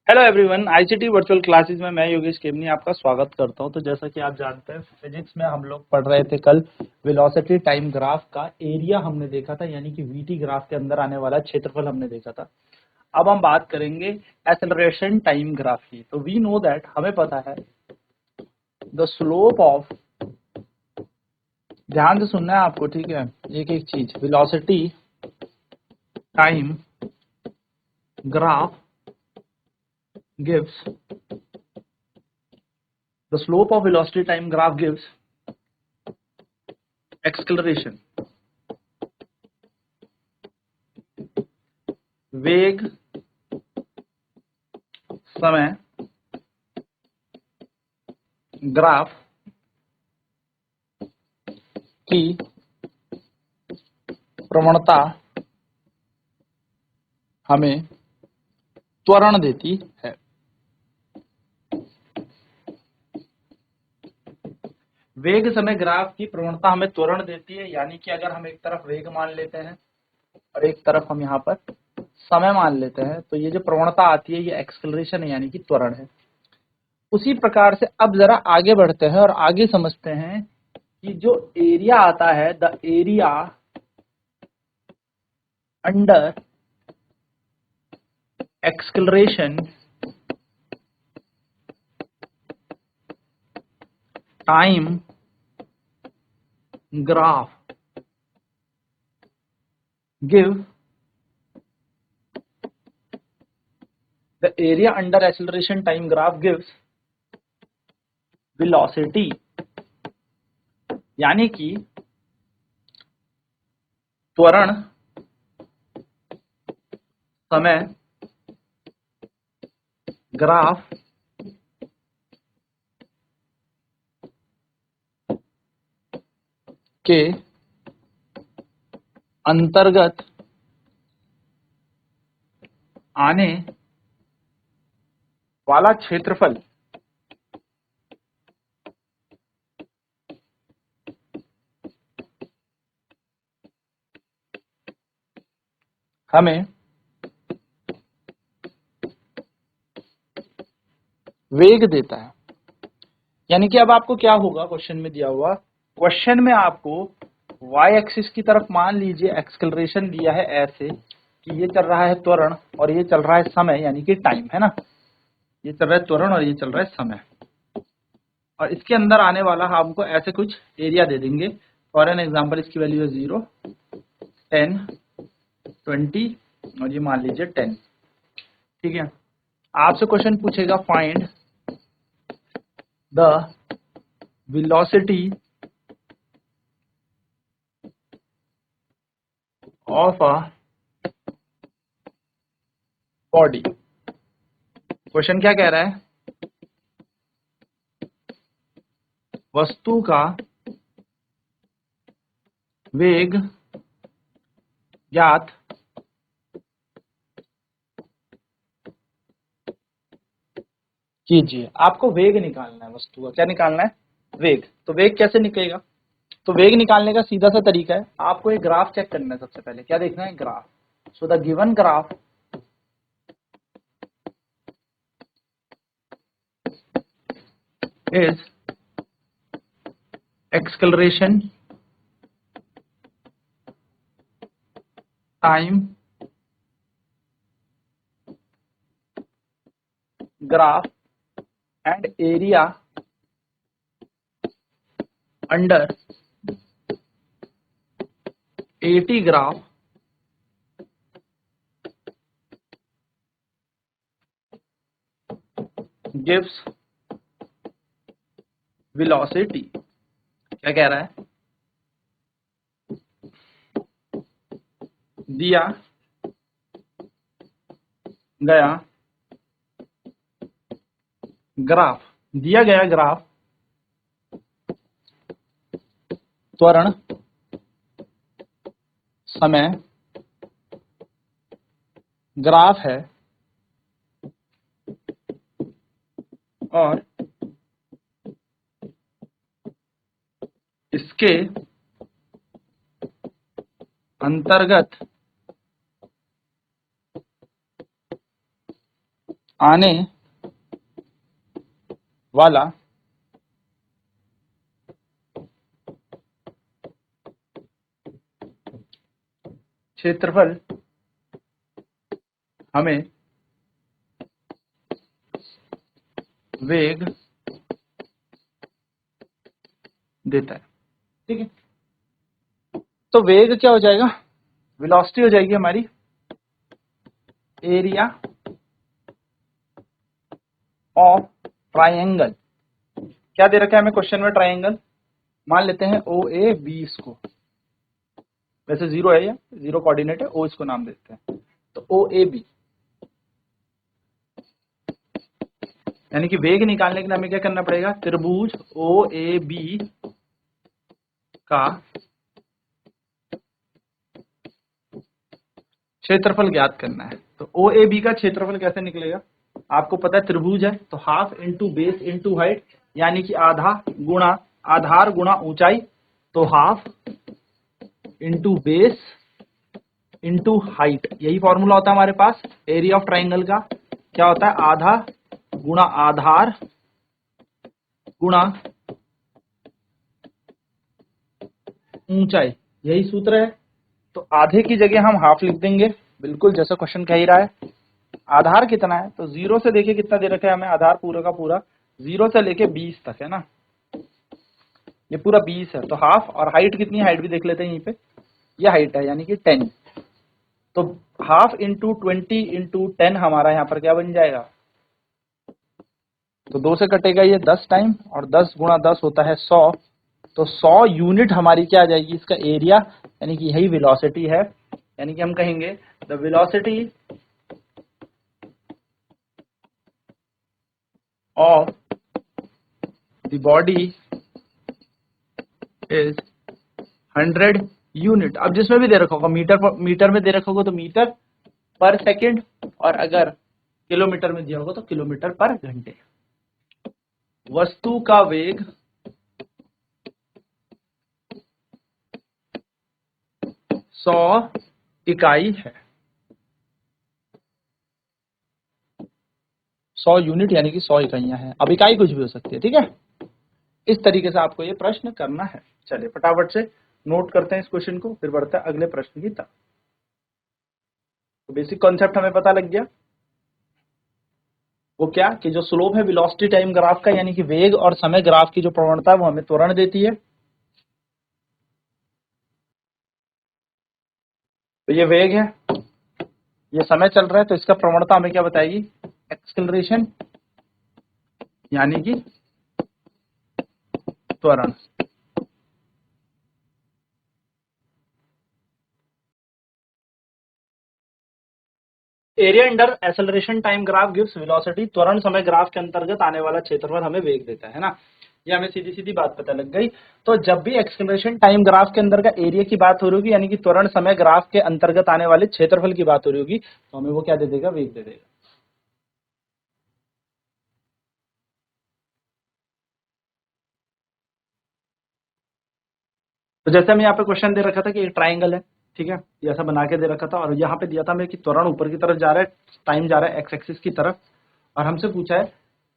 Hello everyone, ICT virtual classes में मैं योगेश केमनी आपका स्वागत करता हूं। तो जैसा कि आप जानते हैं, फिजिक्स में हम लोग पढ़ रहे थे कल वेलोसिटी टाइम ग्राफ का एरिया हमने देखा था, यानी कि वीटी ग्राफ के अंदर आने वाला क्षेत्रफल हमने देखा था। अब हम बात करेंगे एक्सेलरेशन टाइम ग्राफ की। तो वी नो दैट, हमें पता है द स्लोप ऑफ, ध्यान से सुनना है आपको, ठीक है, एक एक चीज। Velocity time graph gives the slope of velocity time graph gives acceleration, वेग समय ग्राफ की प्रवणता हमें त्वरण देती है। वेग समय ग्राफ की प्रवणता हमें त्वरण देती है, यानी कि अगर हम एक तरफ वेग मान लेते हैं और एक तरफ हम यहाँ पर समय मान लेते हैं, तो ये जो प्रवणता आती है ये एक्सेलरेशन है, यानी कि त्वरण है। उसी प्रकार से अब जरा आगे बढ़ते हैं और आगे समझते हैं कि जो एरिया आता है, the area under acceleration time graph give the area under acceleration time graph gives velocity, यानी कि त्वरण समय ग्राफ के अंतर्गत आने वाला क्षेत्रफल हमें वेग देता है। यानी कि अब आपको क्या होगा, क्वेश्चन में दिया हुआ, क्वेश्चन में आपको y एक्सिस की तरफ मान लीजिए एक्सेलरेशन दिया है ऐसे कि ये चल रहा है त्वरण और ये चल रहा है समय, यानी कि टाइम, है ना। ये चल रहा है त्वरण और ये चल रहा है समय, और इसके अंदर आने वाला हमको ऐसे कुछ एरिया दे देंगे। फॉर एन एग्जाम्पल इसकी वैल्यू है 0, 10, 20 और ये मान लीजिए 10। ठीक है, आपसे क्वेश्चन पूछेगा find the velocity of a body. Question क्या कह रहा है, वस्तु का वेग ज्ञात कीजिए। आपको वेग निकालना है, वस्तु का क्या निकालना है, वेग। तो वेग कैसे निकलेगा, तो वेग निकालने का सीधा सा तरीका है, आपको एक ग्राफ चेक करना है। सबसे पहले क्या देखना है, graph. So the given graph is acceleration time graph and area under AT graph gives velocity। क्या कह रहा है, दिया गया ग्राफ, दिया गया ग्राफ त्वरण समय ग्राफ है और इसके अंतर्गत आने वाला क्षेत्रफल हमें वेग देता है। ठीक है, तो वेग क्या हो जाएगा, वेलोसिटी हो जाएगी हमारी एरिया ऑफ ट्राइंगल। क्या दे रखा है हमें क्वेश्चन में, ट्राइंगल मान लेते हैं ओ ए बी, इसको वैसे जीरो है, या जीरो कोऑर्डिनेट है, ओ इसको नाम देते हैं, तो ओ ए बी, यानी कि वेग निकालने के लिए हमें क्या करना पड़ेगा, त्रिभुज ओ ए बी का क्षेत्रफल ज्ञात करना है। तो ओ ए बी का क्षेत्रफल कैसे निकलेगा, आपको पता है त्रिभुज है तो half into base into height, यानी कि आधा गुणा आधार गुणा ऊंचाई, तो half into base into height, यही फॉर्मूला होता है हमारे पास एरिया ऑफ ट्राइंगल का। क्या होता है, आधा गुणा आधार गुणा ऊंचाई, यही सूत्र है। तो आधे की जगह हम हाफ लिख देंगे, बिल्कुल जैसा क्वेश्चन कह ही रहा है। आधार कितना है, तो जीरो से देखिए कितना दे रखा है हमें, आधार पूरा का पूरा जीरो से लेके 20 तक है ना, ये पूरा 20 है, तो हाफ, और हाइट कितनी है, हाइट भी देख लेते हैं यहीं पे, ये हाइट है यानी कि 10, तो हाफ इंटू 20 इंटू 10 हमारा यहाँ पर क्या बन जाएगा, तो 2 से कटेगा ये 10 टाइम, और 10 गुणा 10 होता है 100, तो 100 यूनिट हमारी क्या आ जाएगी, इसका एरिया, यानी कि यही वेलोसिटी है। यानी कि हम कहेंगे the velocity of the body is 100 unit. अब जिसमें भी दे रखा होगा, मीटर में दे रखा होगा तो मीटर पर सेकेंड, और अगर किलोमीटर में दिया होगा तो किलोमीटर पर घंटे। वस्तु का वेग 100 इकाई है, 100 यूनिट यानी कि 100 इकाइयां हैं। अब इकाई कुछ भी हो सकती है, ठीक है। इस तरीके से आपको ये प्रश्न करना है। चलिए फटाफट से नोट करते हैं इस क्वेश्चन को, फिर बढ़ते हैं अगले प्रश्न की तरफ। तो बेसिक कॉन्सेप्ट हमें पता लग गया, वो क्या कि जो स्लोप है वेलोसिटी टाइम ग्राफ का, यानी कि वेग और समय ग्राफ की जो प्रवणता है वो हमें त्वरण देती है। तो ये वेग है, ये समय चल रहा है, तो इसका प्रवणता हमें क्या बताएगी, एक्सेलरेशन यानी कि त्वरण। Area under acceleration time graph gives velocity, त्वरण समय ग्राफ के अंतर्गत आने वाला क्षेत्रफल हमें वेग देता है ना, ये हमें सीधी सीधी बात पता लग गई। तो जब भी एक्सेलरेशन टाइम ग्राफ के अंदर का एरिया की बात हो रही होगी, यानी कि त्वरण समय ग्राफ के अंतर्गत आने वाले क्षेत्रफल की बात हो रही होगी, तो हमें वो क्या दे देगा, वेग दे देगा। तो जैसे हमें यहाँ पे क्वेश्चन दे रखा था कि एक ट्राइंगल है, ठीक है, ये ऐसा बना के दे रखा था, और यहाँ पे दिया था हमें कि त्वरण ऊपर की तरफ जा रहा है, टाइम जा रहा है एक्स एक्सिस की तरफ, और हमसे पूछा है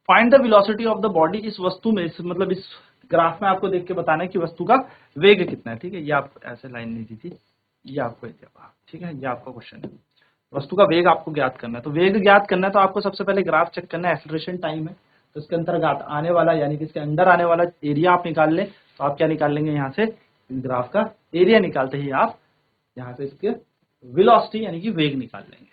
find the velocity of the body, इस वस्तु में, मतलब इस ग्राफ में आपको देख के बताना है कि वस्तु का वेग कितना है। ठीक है, ये आप ऐसे लाइन नहीं दी थी, ये आपको ठीक है, ये आपका क्वेश्चन है, वस्तु का वेग आपको ज्ञात करना है। तो वेग ज्ञात करना है तो आपको सबसे पहले ग्राफ चेक करना है, एक्सेलरेशन टाइम है, तो इसके अंतर्गत आने वाला, यानी कि इसके अंदर आने वाला एरिया आप निकाल लें, तो आप क्या निकाल लेंगे, यहाँ से ग्राफ का एरिया निकालते ही आप यहाँ से इसके वेलोसिटी यानी कि वेग निकाल लेंगे।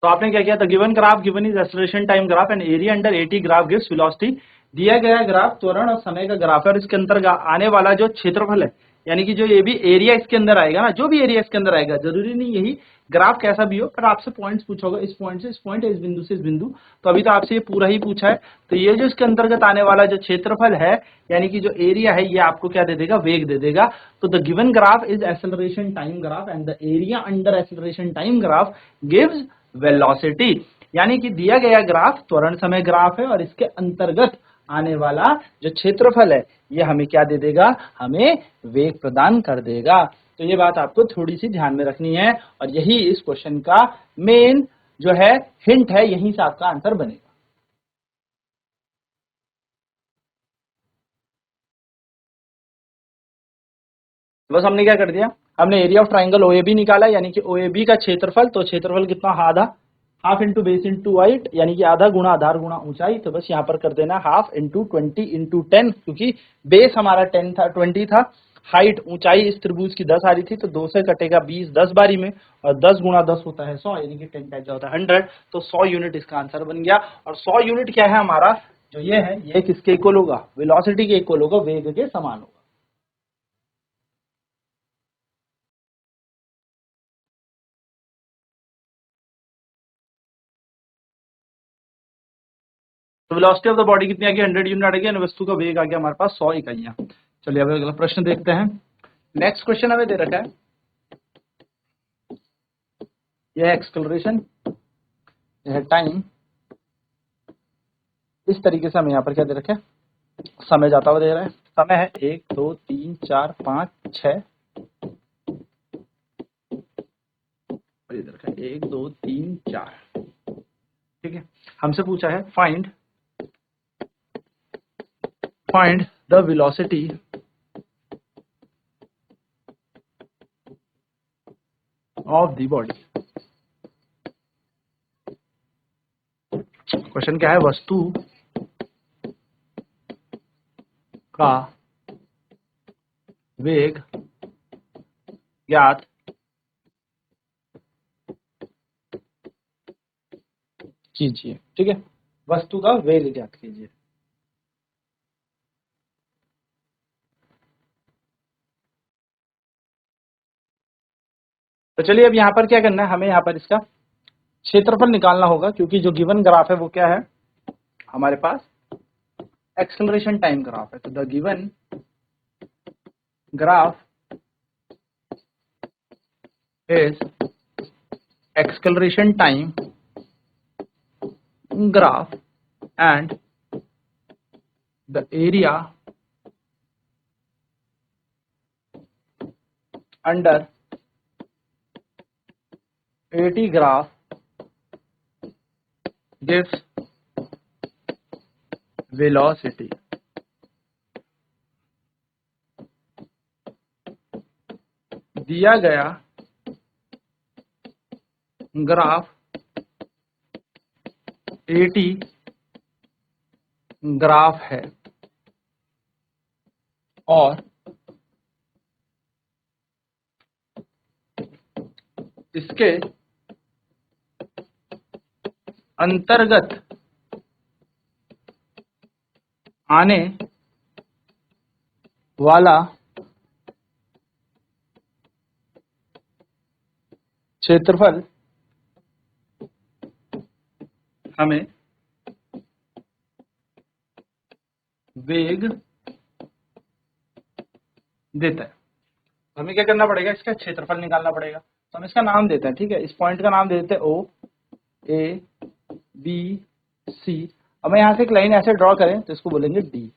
तो आपने क्या किया, the given graph given is acceleration time graph and area under 80 graph gives velocity. दिया गया ग्राफ त्वरण और समय का ग्राफ है, और इसके अंदर आने वाला जो क्षेत्रफल है, यानी कि जो ये भी एरिया इसके अंदर आएगा ना, जो भी एरिया इसके अंदर आएगा, जरूरी नहीं यही ग्राफ कैसा भी हो, पर आपसे पॉइंट्स पूछा होगा, इस पॉइंट से इस पॉइंट, इस बिंदु से इस बिंदु, तो अभी तो आपसे ये पूरा ही पूछा है। तो ये जो इसके अंतर्गत आने वाला जो क्षेत्रफल है, यानी कि जो एरिया है, ये आपको क्या दे देगा, वेग दे देगा। तो the given graph is acceleration time graph and the area under acceleration time graph gives velocity, यानी कि दिया गया ग्राफ त्वरण समय ग्राफ है, और इसके अंतर्गत आने वाला जो क्षेत्रफल है ये हमें क्या दे देगा, हमें वेग प्रदान कर देगा। तो ये बात आपको थोड़ी सी ध्यान में रखनी है और यही इस क्वेश्चन का मेन जो है हिंट है, यहीं से आपका आंसर बनेगा। बस हमने क्या कर दिया, हमने एरिया ऑफ ट्राइंगल ओएबी निकाला, यानी कि ओएबी का क्षेत्रफल, तो क्षेत्रफल कितना, आधा, half into base into height, यानी कि आधा गुणा आधार गुणा ऊंचाई। तो बस यहाँ पर कर देना हाफ इंटू 20 इंटू 10, क्योंकि बेस हमारा 10 था, 20 था, हाइट ऊंचाई इस त्रिभुज की 10 आ रही थी, तो 2 से कटेगा 20 10 बारी में, और 10 गुणा 10 होता है 100, यानी कि 10 टाइम होता है 100, तो 100 यूनिट इसका आंसर बन गया। और 100 यूनिट क्या है हमारा, जो ये है ये किसके इक्वल होगा, वेलोसिटी के इक्वल होगा, वेग के समान होगा। तो वेलोसिटी ऑफ द बॉडी कितनी आ गई, 100 यूनिट आ गई, वस्तु का वेग आ गया हमारे पास 100 इकाइयां। चलिए अब अगला प्रश्न देखते हैं। नेक्स्ट क्वेश्चन हमें दे रखा है, यह है एक्सलरेशन, यह है टाइम, इस तरीके से हमें यहाँ पर क्या दे रखा है, समय जाता हुआ दे रहा है। समय है 1 2 3 4 5 6, और ये दे रखा है 1 2 3 4, ठीक है। हमसे पूछा है find the velocity of the body. Question क्या है, वस्तु का वेग ज्ञात कीजिए, ठीक है, वस्तु का वेग ज्ञात कीजिए। तो चलिए अब यहाँ पर क्या करना है, हमें यहाँ पर इसका क्षेत्रफल निकालना होगा, क्योंकि जो गिवन ग्राफ है वो क्या है हमारे पास, एक्सेलरेशन टाइम ग्राफ है। तो the given graph is acceleration time graph and the area under AT graph gives velocity। दिया गया ग्राफ AT ग्राफ है और इसके अंतर्गत आने वाला क्षेत्रफल हमें वेग देता है। हमें क्या करना पड़ेगा, इसका क्षेत्रफल निकालना पड़ेगा। तो हम इसका नाम देते हैं, ठीक है, इस पॉइंट का नाम दे देते हैं O A B C। अब मैं यहाँ से एक लाइन ऐसे ड्रॉ करें तो इसको बोलेंगे D।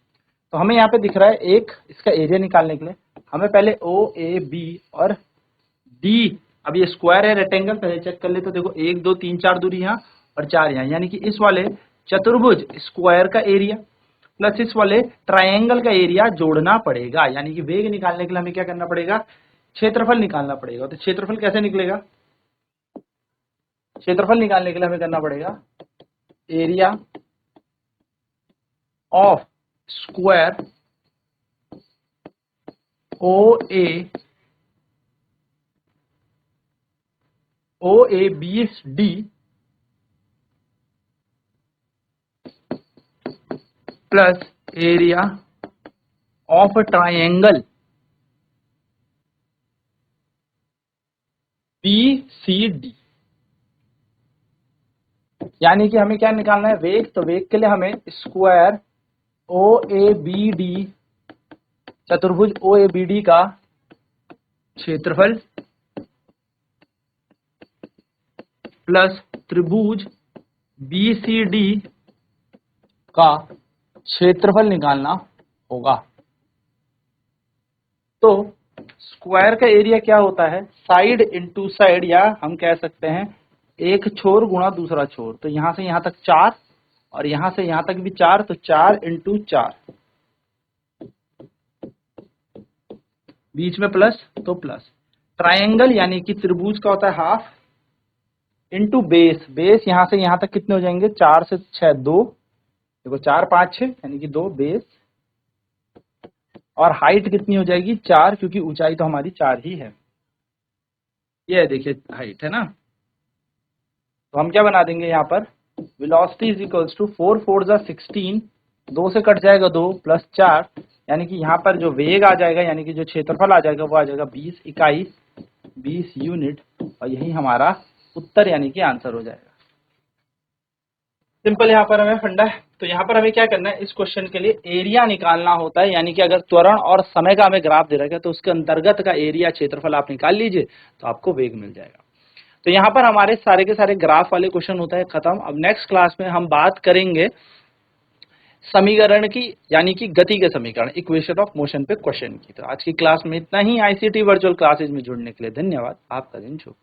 तो हमें यहाँ पे दिख रहा है एक इसका एरिया निकालने के लिए हमें पहले O A B और D, अब ये स्क्वायर है रेक्टेंगल, पहले चेक कर ले, तो देखो 1 2 3 4 दूरी यहाँ और 4 यहाँ, यानी कि इस वाले चतुर्भुज स्क्वायर का एरिया प्लस इस वाले ट्रायंगल का एरिया जोड़ना पड़ेगा। यानी कि वेग निकालने के लिए हमें क्या करना पड़ेगा, क्षेत्रफल निकालना पड़ेगा। तो क्षेत्रफल कैसे निकलेगा, क्षेत्रफल निकालने के लिए हमें करना पड़ेगा area of square O A B D plus area of triangle B C D. यानी कि हमें क्या निकालना है, वेग। तो वेग के लिए हमें square O A B D, चतुर्भुज ओ ए बी डी का क्षेत्रफल प्लस त्रिभुज बी सी डी का क्षेत्रफल निकालना होगा। तो स्क्वायर का एरिया क्या होता है, साइड इंटू साइड, या हम कह सकते हैं एक छोर गुणा दूसरा छोर। तो यहां से यहां तक 4 और यहां से यहां तक भी 4, तो 4 इंटू 4, बीच में प्लस तो प्लस। ट्रायंगल यानी कि त्रिभुज का होता है हाफ इंटू बेस। बेस यहां से यहां तक कितने हो जाएंगे, 4 से 6 2, देखो 4 5 6 यानी कि 2 बेस, और हाइट कितनी हो जाएगी 4, क्योंकि ऊंचाई तो हमारी 4 ही है। ये देखिए हाइट है ना। तो हम क्या बना देंगे यहाँ पर, वेलोसिटी इज इक्वल्स टू 4 4 जा 16, 2 से कट जाएगा 2 प्लस 4, यानी कि यहाँ पर जो वेग आ जाएगा, यानी कि जो क्षेत्रफल आ जाएगा वो आ जाएगा 20 इकाई, 20 यूनिट, और यही हमारा उत्तर यानी कि आंसर हो जाएगा। सिंपल यहाँ पर हमें फंडा है। तो यहाँ पर हमें क्या करना है, इस क्वेश्चन के लिए एरिया निकालना होता है, यानी कि अगर त्वरण और समय का हमें ग्राफ दे रखा है तो उसके अंतर्गत का एरिया क्षेत्रफल आप निकाल लीजिए तो आपको वेग मिल जाएगा। तो यहाँ पर हमारे सारे के सारे ग्राफ वाले क्वेश्चन होता है खत्म। अब नेक्स्ट क्लास में हम बात करेंगे समीकरण की, यानी कि गति के समीकरण, इक्वेशन ऑफ मोशन पे क्वेश्चन की। तो आज की क्लास में इतना ही। आईसीटी वर्चुअल क्लासेज में जुड़ने के लिए धन्यवाद। आपका दिन शुभ।